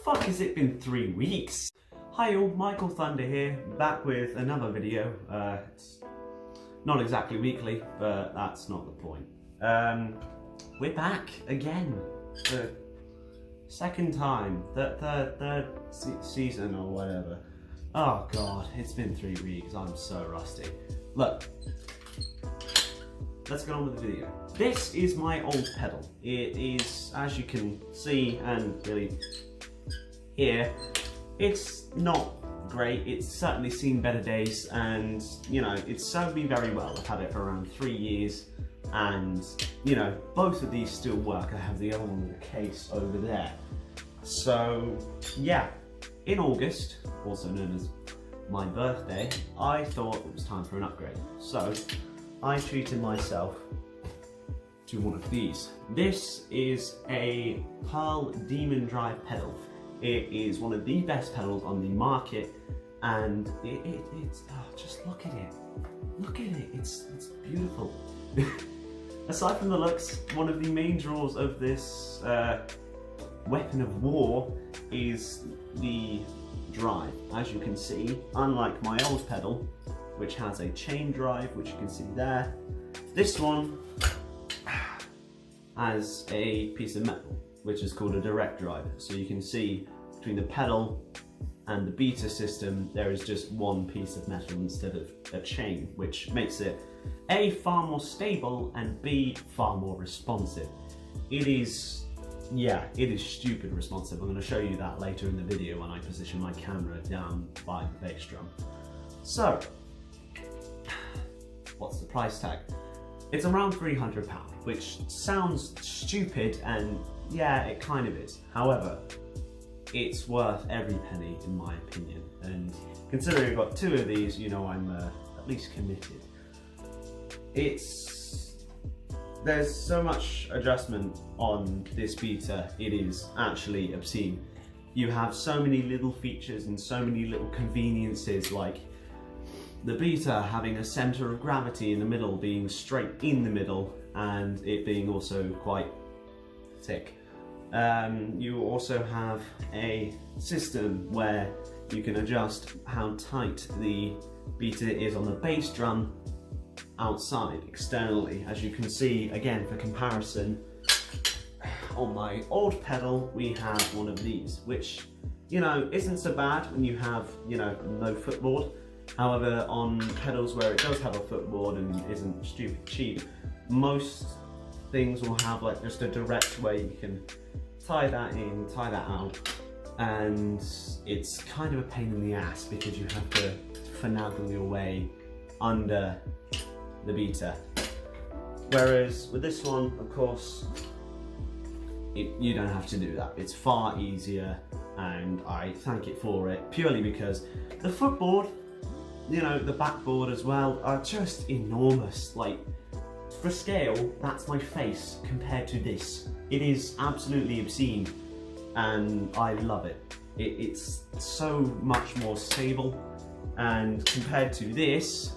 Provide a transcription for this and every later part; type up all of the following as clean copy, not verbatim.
fuck has it been 3 weeks? Hi all, Michael Thunder here, back with another video. It's not exactly weekly, but that's not the point. We're back again. The second time, third season or whatever. Oh god, it's been 3 weeks, I'm so rusty. Look, let's get on with the video. This is my old pedal. It is, as you can see and really hear, it's not great. It's certainly seen better days, and you know, it's served me very well. I've had it for around 3 years, and you know, both of these still work. I have the other one in the case over there. So yeah, in August, also known as my birthday, I thought it was time for an upgrade. So I treated myself to one of these. This is a Pearl Demon Drive pedal. It is one of the best pedals on the market, and it's just look at it. Look at it. It's beautiful. Aside from the looks, one of the main draws of this weapon of war is the drive. As you can see, unlike my old pedal, which has a chain drive, which you can see there, this one has a piece of metal, which is called a direct drive. So you can see between the pedal and the beta system, there is just one piece of metal instead of a chain, which makes it A, far more stable, and B, far more responsive. It is, yeah, it is stupid responsive. I'm going to show you that later in the video when I position my camera down by the bass drum. So, what's the price tag? It's around £300, which sounds stupid, and yeah, it kind of is. However, it's worth every penny in my opinion, and considering I've got 2 of these, you know I'm at least committed. There's so much adjustment on this beta, it is actually obscene. You have so many little features and so many little conveniences, like the beta having a center of gravity in the middle, being straight in the middle, and it being also quite thick. You also have a system where you can adjust how tight the beta is on the bass drum outside, externally. As you can see, again, for comparison, on my old pedal we have one of these, which, you know, isn't so bad when you have, you know, no footboard. However, on pedals where it does have a footboard and isn't stupid cheap, most things will have like just a direct way you can tie that in, tie that out, and it's kind of a pain in the ass because you have to finagle your way under the beta. Whereas with this one, of course, you don't have to do that. It's far easier, and I thank it for it, purely because the footboard, you know, the backboard as well, are just enormous. Like, for scale, that's my face compared to this. It is absolutely obscene, and I love it. It's so much more stable, and compared to this,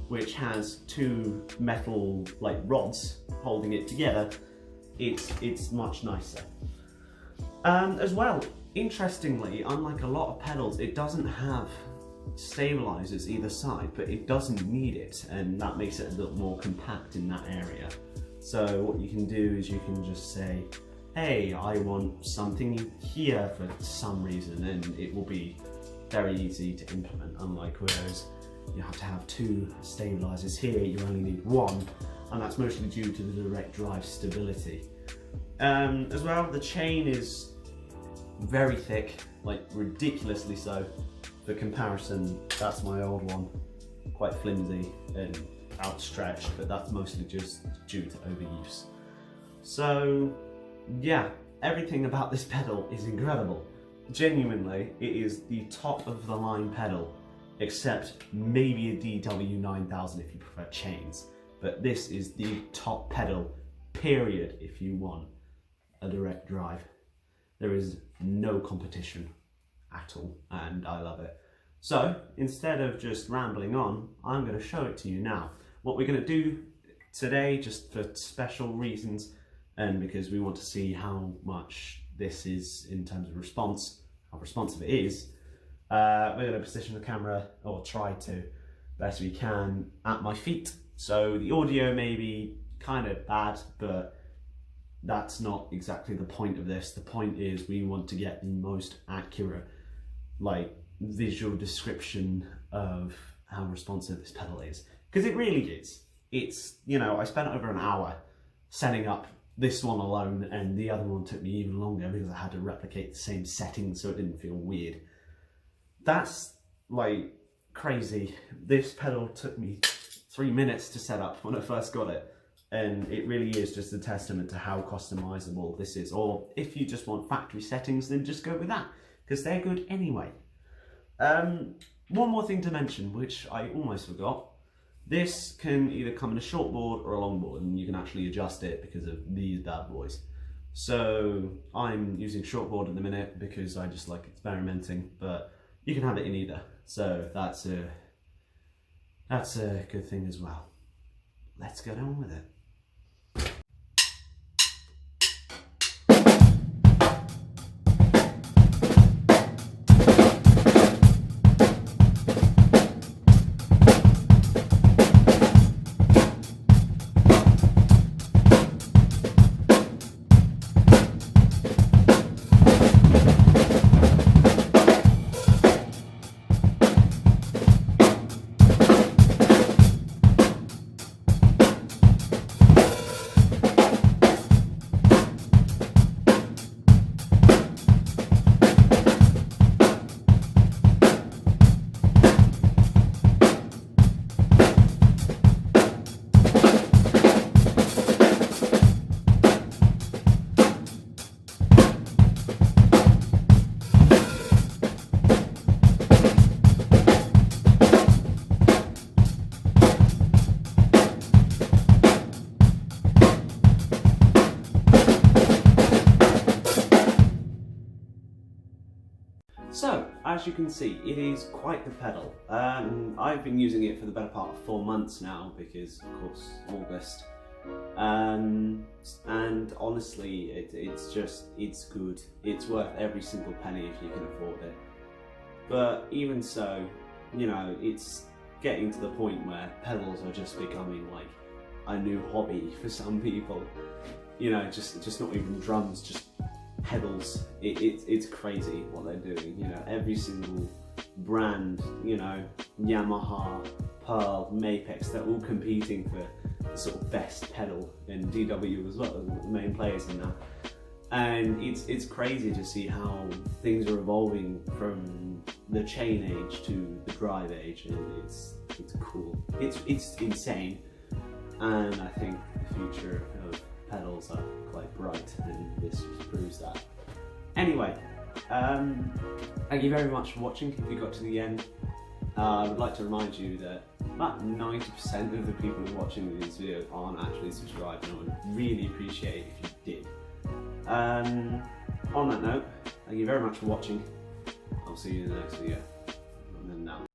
which has 2 metal like rods holding it together, it's much nicer. As well, interestingly, unlike a lot of pedals, it doesn't have stabilizers either side, but it doesn't need it, and that makes it a little more compact in that area. So what you can do is you can just say, hey, I want something here for some reason, and it will be very easy to implement, unlike whereas you have to have 2 stabilizers here, you only need 1, and that's mostly due to the direct drive stability. As well, the chain is very thick, like ridiculously so. For comparison, that's my old one, quite flimsy and outstretched, but that's mostly just due to overuse. So yeah, everything about this pedal is incredible. Genuinely, it is the top of the line pedal, except maybe a DW9000 if you prefer chains. But this is the top pedal, period, if you want a direct drive. There is no competition at all, and I love it. So instead of just rambling on, I'm going to show it to you now. What we're going to do today, just for special reasons, and because we want to see how much this is in terms of response, how responsive it is, we're going to position the camera, or try to, best we can, at my feet. So the audio may be kind of bad, but that's not exactly the point of this. The point is we want to get the most accurate, like, visual description of how responsive this pedal is, because it really is. It's, you know, I spent over an hour setting up this one alone, and the other one took me even longer because I had to replicate the same settings so it didn't feel weird. That's like crazy. This pedal took me 3 minutes to set up when I first got it, and it really is just a testament to how customizable this is. Or if you just want factory settings, then just go with that, because they're good anyway. One more thing to mention, which I almost forgot. This can either come in a short board or a long board, and you can actually adjust it because of these bad boys. So I'm using short board at the minute because I just like experimenting, but you can have it in either. So that's a good thing as well. Let's get on with it. So, as you can see, it is quite the pedal. I've been using it for the better part of 4 months now because, of course, August. And honestly, it's good. It's worth every single penny if you can afford it. But even so, you know, it's getting to the point where pedals are just becoming like a new hobby for some people. You know, just not even drums, just pedals. It's crazy what they're doing. You know, every single brand, you know, Yamaha, Pearl, Mapex, they're all competing for the sort of best pedal, and DW as well, the main players in that. And it's crazy to see how things are evolving from the chain age to the drive age, and it's cool. It's insane, and I think the future of pedals are quite bright, and this just proves that. Anyway, thank you very much for watching. If you got to the end, I would like to remind you that about 90% of the people who are watching these videos aren't actually subscribed, and I would really appreciate it if you did. On that note, thank you very much for watching. I'll see you in the next video. And then now.